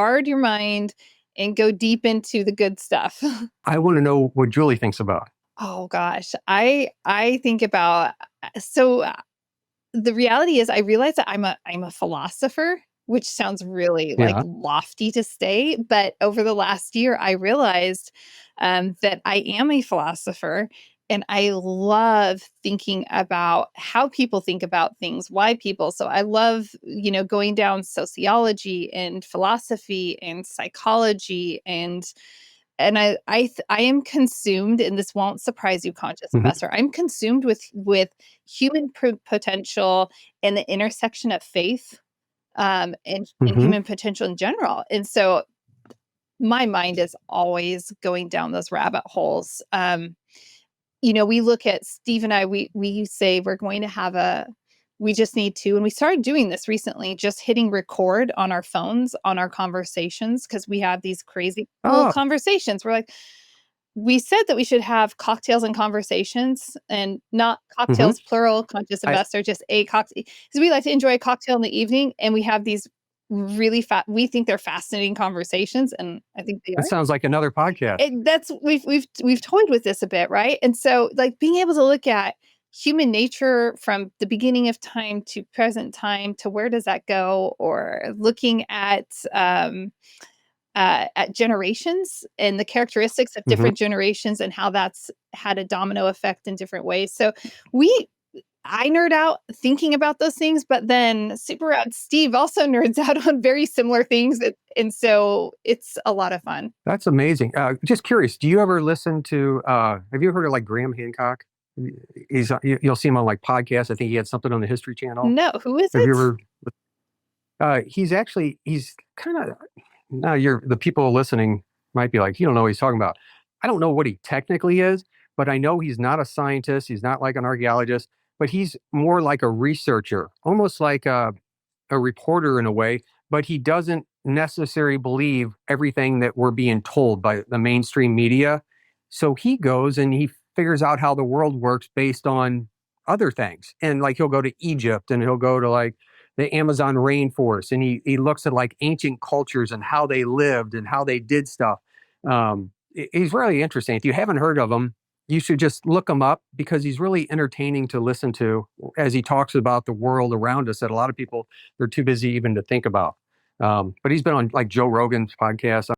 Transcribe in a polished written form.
guard your mind and go deep into the good stuff. I want to know what Julie thinks about. Oh gosh, I think about so the reality is I realize that I'm a philosopher, which sounds really like Yeah. lofty to say, but over the last year I realized that I am a philosopher and I love thinking about how people think about things, why people. So I love, going down sociology and philosophy and psychology and I am consumed, and this won't surprise you, conscious Hmm. investor. I'm consumed with human potential and the intersection of faith, and Hmm. human potential in general. And so my mind is always going down those rabbit holes. We look at Steve and I. We say we're going to have a. We just need to, and we started doing this recently, just hitting record on our phones on our conversations because we have these crazy cool Oh, conversations. We're like, we said that we should have cocktails and conversations and not hmm. cocktails, plural, conscious I, investor, just a cocktail. Because we like to enjoy a cocktail in the evening and we have these really we think they're fascinating conversations. And I think they that are. sounds like another podcast. That's we've toyed with this a bit, right? And so like being able to look at human nature from the beginning of time to present time to where does that go, or looking at generations and the characteristics of Hmm. different generations and how that's had a domino effect in different ways. So we I nerd out thinking about those things, but then Super Rad Steve also nerds out on very similar things. And so it's a lot of fun. That's amazing. Just curious, do you ever listen to, have you heard of like Graham Hancock? You'll see him on like podcasts. I think he had something on the History Channel. No, who is Have you it? ever, he's kind of, now the people listening might be like, you don't know what he's talking about. I don't know what he technically is, but I know he's not a scientist. He's not like an archaeologist, but he's more like a researcher, almost like a reporter in a way, but he doesn't necessarily believe everything that we're being told by the mainstream media. So he goes and he figures out how the world works based on other things. And like he'll go to Egypt and he'll go to like the Amazon rainforest and he looks at like ancient cultures and how they lived and how they did stuff. He's really interesting. If you haven't heard of him, you should just look him up because he's really entertaining to listen to as he talks about the world around us that a lot of people they're too busy even to think about. But he's been on like Joe Rogan's podcast.